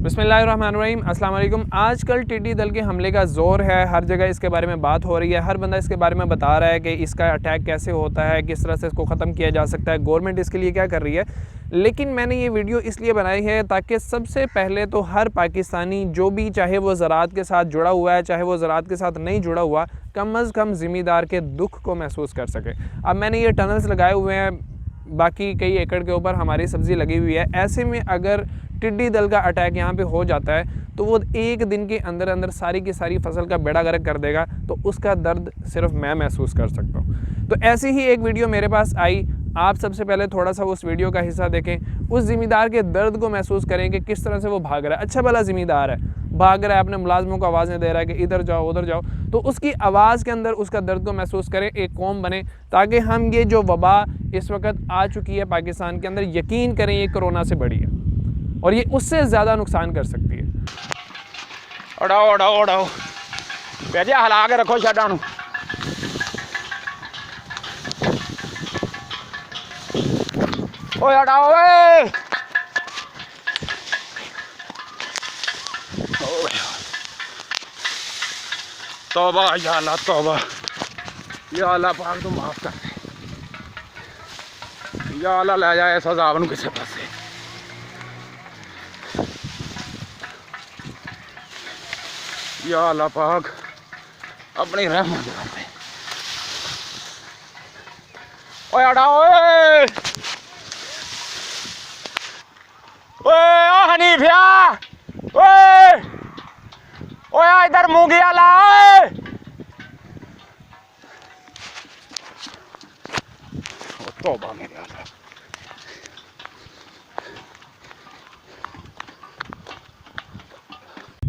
बिस्मिल्लाहिर्रहमानिर्रहीम, अस्सलाम वालेकुम। आजकल टिड्डी दल के हमले का ज़ोर है, हर जगह इसके बारे में बात हो रही है। हर बंदा इसके बारे में बता रहा है कि इसका अटैक कैसे होता है, किस तरह से इसको ख़त्म किया जा सकता है, गवर्नमेंट इसके लिए क्या कर रही है। लेकिन मैंने ये वीडियो इसलिए बनाई है ताकि सबसे पहले तो हर पाकिस्तानी, जो भी चाहे वो ज़राअत के साथ जुड़ा हुआ है, चाहे वो ज़राअत के साथ नहीं जुड़ा हुआ, कम अज़ कम ज़िम्मेदार के दुख को महसूस कर सके। अब मैंने ये टनल्स लगाए हुए हैं, बाकी कई एकड़ के ऊपर हमारी सब्ज़ी लगी हुई है। ऐसे में अगर टिड्डी दल का अटैक यहाँ पे हो जाता है तो वो एक दिन के अंदर अंदर सारी की सारी फसल का बेड़ा गर्क कर देगा। तो उसका दर्द सिर्फ मैं महसूस कर सकता हूँ। तो ऐसी ही एक वीडियो मेरे पास आई। आप सबसे पहले थोड़ा सा उस वीडियो का हिस्सा देखें, उस ज़िम्मेदार के दर्द को महसूस करें कि किस तरह से वो भाग रहा है। अच्छा भला ज़िम्मेदार है, भाग रहा है, अपने मुलाजमों को आवाज़ें दे रहा है कि इधर जाओ उधर जाओ। तो उसकी आवाज़ के अंदर उसका दर्द को महसूस करें, एक कौम बने, ताकि हम ये जो वबा इस वक्त आ चुकी है पाकिस्तान के अंदर, यकीन करें ये कोरोना से बड़ी है और ये उससे ज़्यादा नुकसान कर सकती है। उड़ाओ उड़ाओ उड़ाओ, भेजे हला के रखो शैडा नूं। ओए उड़ाओ ओए, तौबा या अल्लाह तौबा, या अल्लाह पाक तू माफ कर दे, या अल्लाह ले जाए इस अज़ाब नूं किसे पासे। या अल्लाह पाक अपनी रहमत कर। ओए उड़ाओ ओए, ओए ओ हनीफिया, ओए ओए इधर मूंगिया ला। तौबा मेरे अल्लाह।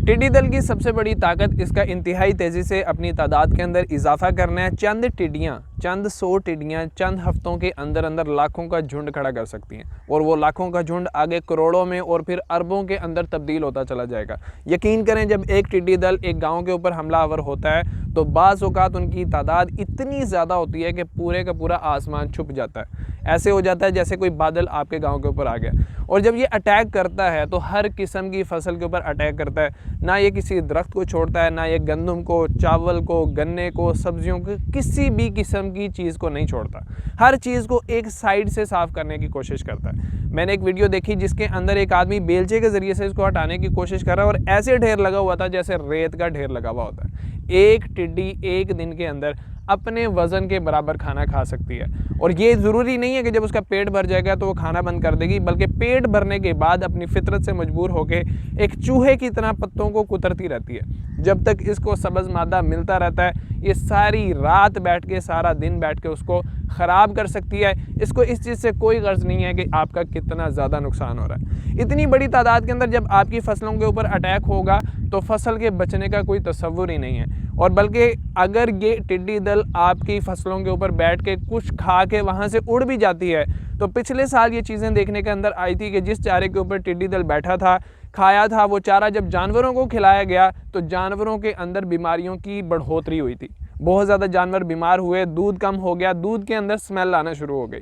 टिड्डी दल की सबसे बड़ी ताकत इसका इंतहाई तेज़ी से अपनी तादाद के अंदर इजाफा करना है। चंद टिड्डियाँ, चंद 100 टिड्डियाँ चंद हफ्तों के अंदर अंदर लाखों का झुंड खड़ा कर सकती हैं और वो लाखों का झुंड आगे करोड़ों में और फिर अरबों के अंदर तब्दील होता चला जाएगा। यकीन करें, जब एक टिड्डी दल एक गांव के ऊपर हमलावर होता है तो बाज़ औक़ात उनकी तादाद इतनी ज़्यादा होती है कि पूरे का पूरा आसमान छुप जाता है। ऐसे हो जाता है जैसे कोई बादल आपके गाँव के ऊपर आ गया। और जब ये अटैक करता है तो हर किस्म की फसल के ऊपर अटैक करता है। ना ये किसी दरख्त को छोड़ता है, ना ये गंदम को, चावल को, गन्ने को, सब्जियों को, किसी भी किस्म की चीज़ को नहीं छोड़ता। हर चीज़ को एक साइड से साफ़ करने की कोशिश करता है। मैंने एक वीडियो देखी जिसके अंदर एक आदमी बेलचे के ज़रिए से इसको हटाने की कोशिश कर रहा है और ऐसे ढेर लगा हुआ था जैसे रेत का ढेर लगा हुआ होता है। एक टिड्डी एक दिन के अंदर अपने वज़न के बराबर खाना खा सकती है। और ये ज़रूरी नहीं है कि जब उसका पेट भर जाएगा तो वो खाना बंद कर देगी, बल्कि पेट भरने के बाद अपनी फितरत से मजबूर होकर एक चूहे की तरह पत्तों को कुतरती रहती है। जब तक इसको सब्ज़ मादा मिलता रहता है, ये सारी रात बैठ के, सारा दिन बैठ के उसको ख़राब कर सकती है। इसको इस चीज़ से कोई गर्ज नहीं है कि आपका कितना ज़्यादा नुकसान हो रहा है। इतनी बड़ी तादाद के अंदर जब आपकी फसलों के ऊपर अटैक होगा तो फसल के बचने का कोई तसव्वुर ही नहीं है। और बल्कि अगर ये टिड्डी दल आपकी फसलों के ऊपर बैठ के कुछ खा के वहाँ से उड़ भी जाती है, तो पिछले साल ये चीज़ें देखने के अंदर आई थी कि जिस चारे के ऊपर टिड्डी दल बैठा था, खाया था, वो चारा जब जानवरों को खिलाया गया तो जानवरों के अंदर बीमारियों की बढ़ोतरी हुई थी। बहुत ज़्यादा जानवर बीमार हुए, दूध कम हो गया, दूध के अंदर स्मेल आना शुरू हो गई।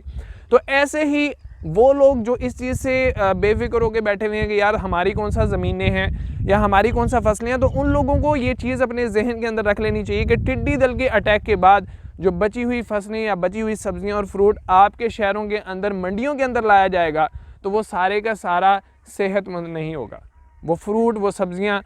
तो ऐसे ही वो लोग जो इस चीज़ से बेफिक्र होकर बैठे हुए हैं कि यार हमारी कौन सा ज़मीनें हैं या हमारी कौन सा फसलें हैं, तो उन लोगों को ये चीज़ अपने जहन के अंदर रख लेनी चाहिए कि टिड्डी दल के अटैक के बाद जो बची हुई फसलें या बची हुई सब्जियां और फ्रूट आपके शहरों के अंदर, मंडियों के अंदर लाया जाएगा, तो वो सारे का सारा सेहतमंद नहीं होगा। वो फ्रूट, वो सब्जियां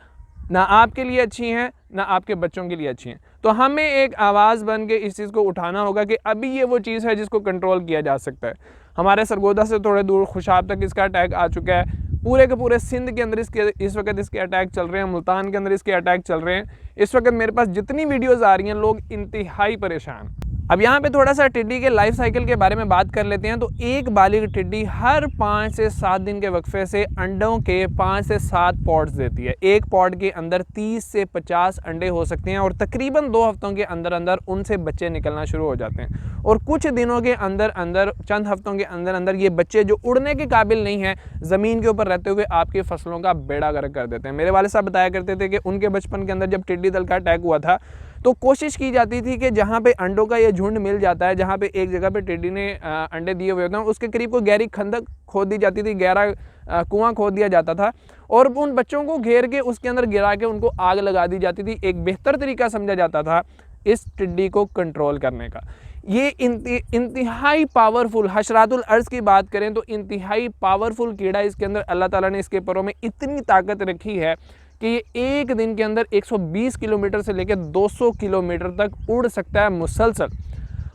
ना आपके लिए अच्छी हैं, ना आपके बच्चों के लिए अच्छी हैं। तो हमें एक आवाज़ बन के इस चीज़ को उठाना होगा कि अभी ये वो चीज़ है जिसको कंट्रोल किया जा सकता है। हमारे सरगोदा से थोड़े दूर खुशाब तक इसका अटैक आ चुका है। पूरे के पूरे सिंध के अंदर इस वक्त इसके अटैक चल रहे हैं। मुल्तान के अंदर इसके अटैक चल रहे हैं। इस वक्त मेरे पास जितनी वीडियोज़ आ रही हैं, लोग इंतहाई परेशान। अब यहाँ पे थोड़ा सा टिड्डी के लाइफ साइकिल के बारे में बात कर लेते हैं। तो एक बालिग टिड्डी हर 5 से 7 दिन के वक्फे से अंडों के 5 से 7 पॉड्स देती है। एक पॉड के अंदर 30 से 50 अंडे हो सकते हैं और तकरीबन 2 हफ्तों के अंदर अंदर उनसे बच्चे निकलना शुरू हो जाते हैं। और कुछ दिनों के अंदर अंदर, चंद हफ्तों के अंदर अंदर ये बच्चे जो उड़ने के काबिल नहीं हैं, ज़मीन के ऊपर रहते हुए आपकी फसलों का बेड़ा गर्क कर देते हैं। मेरे वाले साहब बताया करते थे कि उनके बचपन के अंदर जब टिड्डी दल का अटैक हुआ था तो कोशिश की जाती थी कि जहाँ पे अंडों का ये झुंड मिल जाता है, जहाँ पे एक जगह पे टिड्डी ने अंडे दिए हुए होते हैं, उसके करीब कोई गहरी खंदक खोद दी जाती थी, गहरा कुआं खोद दिया जाता था और उन बच्चों को घेर के उसके अंदर गिरा के उनको आग लगा दी जाती थी। एक बेहतर तरीका समझा जाता था इस टिड्डी को कंट्रोल करने का। ये इंतहाई पावरफुल, हशरातुल अर्ज़ की बात करें तो इंतहाई पावरफुल कीड़ा, इसके अंदर अल्लाह ताला ने इसके परों में इतनी ताकत रखी है कि ये एक दिन के अंदर 120 किलोमीटर से लेकर 200 किलोमीटर तक उड़ सकता है मुसलसल।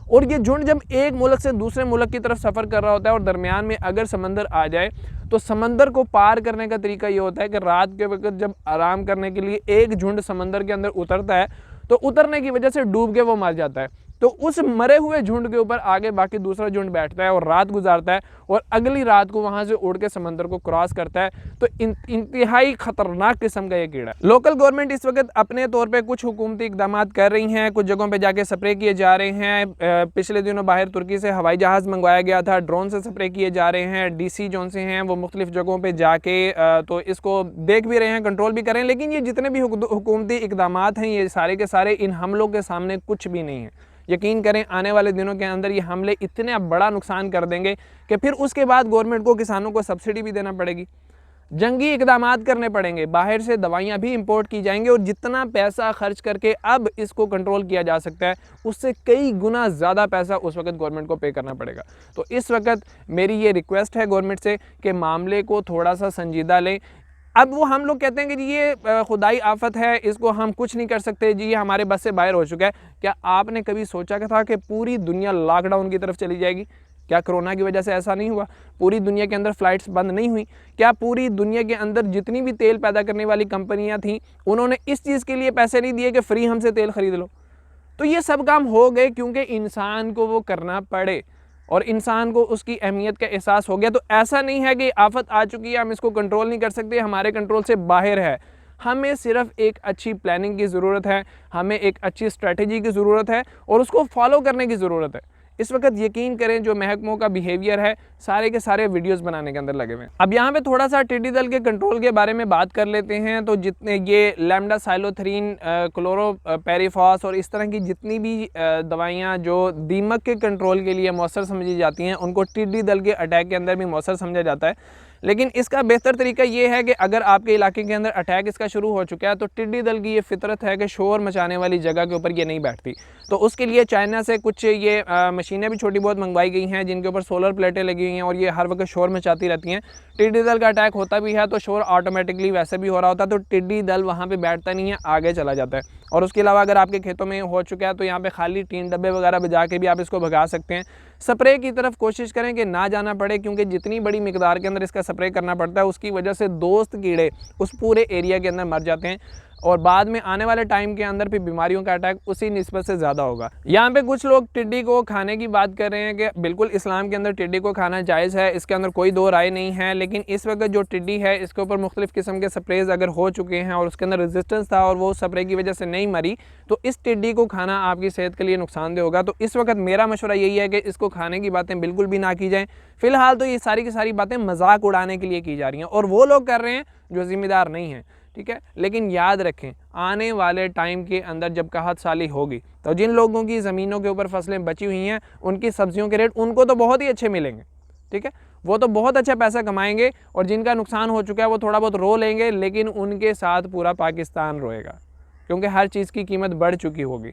और ये झुंड जब एक मुल्क से दूसरे मुल्क की तरफ सफ़र कर रहा होता है और दरमियान में अगर समंदर आ जाए तो समंदर को पार करने का तरीका ये होता है कि रात के वक्त जब आराम करने के लिए एक झुंड समंदर के अंदर उतरता है तो उतरने की वजह से डूब के वो मर जाता है। तो उस मरे हुए झुंड के ऊपर आगे बाकी दूसरा झुंड बैठता है और रात गुजारता है और अगली रात को वहां से उड़ के समंदर को क्रॉस करता है। तो इंतहाई खतरनाक किस्म का ये कीड़ा है। लोकल गवर्नमेंट इस वक्त अपने तौर पे कुछ हुकूमती इकदाम कर रही हैं, कुछ जगहों पे जाके स्प्रे किए जा रहे हैं। पिछले दिनों बाहर तुर्की से हवाई जहाज़ मंगवाया गया था, ड्रोन से स्प्रे किए जा रहे हैं। DC जोन से हैं वो मुख्तलिफ जगहों पर जाके तो इसको देख भी रहे हैं, कंट्रोल भी कर रहे हैं। लेकिन ये जितने भी हुकूमती इकदाम हैं ये सारे के सारे इन हमलों के सामने कुछ भी नहीं है। यकीन करें आने वाले दिनों के अंदर ये हमले इतने बड़ा नुकसान कर देंगे कि फिर उसके बाद गवर्नमेंट को किसानों को सब्सिडी भी देना पड़ेगी, जंगी इकदामात करने पड़ेंगे, बाहर से दवाइयाँ भी इंपोर्ट की जाएंगी और जितना पैसा खर्च करके अब इसको कंट्रोल किया जा सकता है उससे कई गुना ज़्यादा पैसा उस वक्त गवर्नमेंट को पे करना पड़ेगा। तो इस वक्त मेरी ये रिक्वेस्ट है गवर्नमेंट से कि मामले को थोड़ा सा संजीदा लें। अब वो हम लोग कहते हैं कि जी ये खुदाई आफत है, इसको हम कुछ नहीं कर सकते, जी ये हमारे बस से बाहर हो चुका है। क्या आपने कभी सोचा था कि पूरी दुनिया लॉकडाउन की तरफ चली जाएगी? क्या कोरोना की वजह से ऐसा नहीं हुआ? पूरी दुनिया के अंदर फ़्लाइट्स बंद नहीं हुई? क्या पूरी दुनिया के अंदर जितनी भी तेल पैदा करने वाली कंपनियां थीं उन्होंने इस चीज़ के लिए पैसे नहीं दिए कि फ्री हमसे तेल ख़रीद लो? तो ये सब काम हो गए क्योंकि इंसान को वो करना पड़े और इंसान को उसकी अहमियत का एहसास हो गया। तो ऐसा नहीं है कि आफत आ चुकी है हम इसको कंट्रोल नहीं कर सकते, हमारे कंट्रोल से बाहर है। हमें सिर्फ एक अच्छी प्लानिंग की ज़रूरत है, हमें एक अच्छी स्ट्रेटजी की ज़रूरत है और उसको फॉलो करने की ज़रूरत है। इस वक्त यकीन करें जो महकमों का बिहेवियर है सारे के सारे वीडियोस बनाने के अंदर लगे हुए हैं। अब यहाँ पे थोड़ा सा टिड्डी दल के कंट्रोल के बारे में बात कर लेते हैं। तो जितने ये लैम्डासाइलोथ्रीन, क्लोरोपेरिफॉस और इस तरह की जितनी भी दवाइयाँ जो दीमक के कंट्रोल के लिए मौसर समझी जाती हैं उनको टिड्डी दल के अटैक के अंदर भी मौसर समझा जाता है। लेकिन इसका बेहतर तरीका ये है कि अगर आपके इलाके के अंदर अटैक इसका शुरू हो चुका है तो टिड्डी दल की ये फितरत है कि शोर मचाने वाली जगह के ऊपर ये नहीं बैठती। तो उसके लिए चाइना से कुछ ये मशीनें भी छोटी बहुत मंगवाई गई हैं जिनके ऊपर सोलर प्लेटें लगी हुई हैं और ये हर वक्त शोर मचाती रहती हैं। टिड्डी दल का अटैक होता भी है तो शोर ऑटोमेटिकली वैसे भी हो रहा होता है, तो टिड्डी दल वहाँ पर बैठता नहीं है, आगे चला जाता है। और उसके अलावा अगर आपके खेतों में हो चुका है तो यहाँ पे खाली टीन डब्बे वगैरह बजा के भी आप इसको भगा सकते हैं। स्प्रे की तरफ कोशिश करें कि ना जाना पड़े क्योंकि जितनी बड़ी मिकदार के अंदर इसका स्प्रे करना पड़ता है उसकी वजह से दोस्त कीड़े उस पूरे एरिया के अंदर मर जाते हैं और बाद में आने वाले टाइम के अंदर भी बीमारियों का अटैक उसी निस्बत से ज़्यादा होगा। यहाँ पे कुछ लोग टिड्डी को खाने की बात कर रहे हैं कि बिल्कुल इस्लाम के अंदर टिड्डी को खाना जायज़ है, इसके अंदर कोई दो राय नहीं है। लेकिन इस वक्त जो टिड्डी है इसके ऊपर मुख्तलिफ़ किस्म के स्प्रेज अगर हो चुके हैं और उसके अंदर रेजिस्टेंस था और वो स्प्रे की वजह से नहीं मरी तो इस टिड्डी को खाना आपकी सेहत के लिए नुकसानदेह होगा। तो इस वक्त मेरा मशवरा यही है कि इसको खाने की बातें बिल्कुल भी ना की जाएँ। फ़िलहाल तो ये सारी की सारी बातें मजाक उड़ाने के लिए की जा रही हैं और वो लोग कर रहे हैं जो ज़िम्मेदार नहीं हैं, ठीक है। लेकिन याद रखें आने वाले टाइम के अंदर जब कहत साली होगी तो जिन लोगों की ज़मीनों के ऊपर फसलें बची हुई हैं उनकी सब्जियों के रेट उनको तो बहुत ही अच्छे मिलेंगे, ठीक है, वो तो बहुत अच्छा पैसा कमाएंगे और जिनका नुकसान हो चुका है वो थोड़ा बहुत रो लेंगे, लेकिन उनके साथ पूरा पाकिस्तान रोएगा क्योंकि हर चीज़ की कीमत बढ़ चुकी होगी,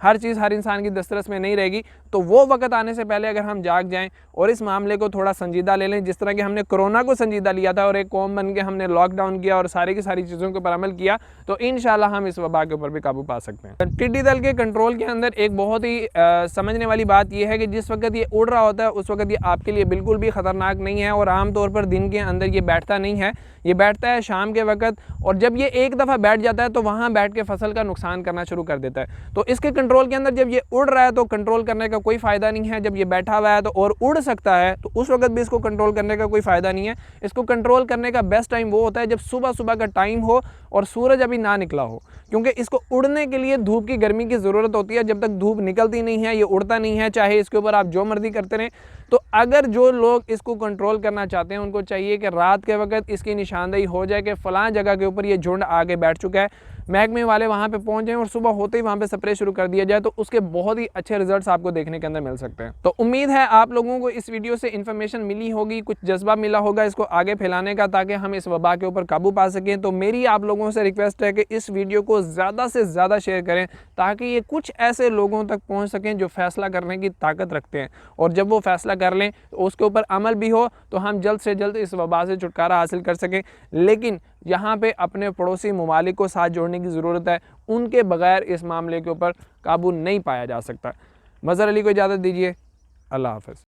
हर चीज़ हर इंसान की दस्तरस में नहीं रहेगी। तो वो वक्त आने से पहले अगर हम जाग जाएं और इस मामले को थोड़ा संजीदा ले लें, जिस तरह कि हमने कोरोना को संजीदा लिया था और एक कौम बन के हमने लॉकडाउन किया और सारी की सारी चीज़ों के ऊपर अमल किया, तो इंशाल्लाह हम इस वबा के ऊपर भी काबू पा सकते हैं। टिड्डी दल के कंट्रोल के अंदर एक बहुत ही समझने वाली बात यह है कि जिस वक्त ये उड़ रहा होता है उस वक्त ये आपके लिए बिल्कुल भी ख़तरनाक नहीं है और आमतौर पर दिन के अंदर ये बैठता नहीं है, ये बैठता है शाम के वक्त। और जब ये एक दफ़ा बैठ जाता है तो वहाँ बैठ के फसल का नुकसान करना शुरू कर देता है। तो इसके कंट्रोल के अंदर जब ये उड़ रहा है तो कंट्रोल करने का कोई फ़ायदा नहीं है। जब ये बैठा हुआ है तो और उड़ सकता है तो उस वक्त भी इसको कंट्रोल करने का कोई फ़ायदा नहीं है। इसको कंट्रोल करने का बेस्ट टाइम वो होता है जब सुबह सुबह का टाइम हो और सूरज अभी ना निकला हो, क्योंकि इसको उड़ने के लिए धूप की गर्मी की ज़रूरत होती है। जब तक धूप निकलती नहीं है ये उड़ता नहीं है, चाहे इसके ऊपर आप जो मर्जी करते रहें। तो अगर जो लोग इसको कंट्रोल करना चाहते हैं उनको चाहिए कि रात के वक्त इसकी निशानदेही हो जाए कि फ़लाँ जगह के ऊपर ये झुंड आगे बैठ चुका है, महकमे वाले वहाँ पे पहुँच जाएं और सुबह होते ही वहाँ पे स्प्रे शुरू कर दिया जाए, तो उसके बहुत ही अच्छे रिजल्ट्स आपको देखने के अंदर मिल सकते हैं। तो उम्मीद है आप लोगों को इस वीडियो से इन्फॉर्मेशन मिली होगी, कुछ जज्बा मिला होगा इसको आगे फैलाने का, ताकि हम इस वबा के ऊपर काबू पा सकें। तो मेरी आप लोगों से रिक्वेस्ट है कि इस वीडियो को ज़्यादा से ज़्यादा शेयर करें, ताकि ये कुछ ऐसे लोगों तक पहुँच सकें जो फ़ैसला करने की ताकत रखते हैं, और जब वो फ़ैसला कर लें तो उसके ऊपर अमल भी हो, तो हम जल्द से जल्द इस वबा से छुटकारा हासिल कर सकें। लेकिन यहाँ पे अपने पड़ोसी ममालिक को साथ जोड़ने की ज़रूरत है, उनके बगैर इस मामले के ऊपर काबू नहीं पाया जा सकता। मज़हर अली को इजाज़त दीजिए, अल्लाह हाफ़िज़।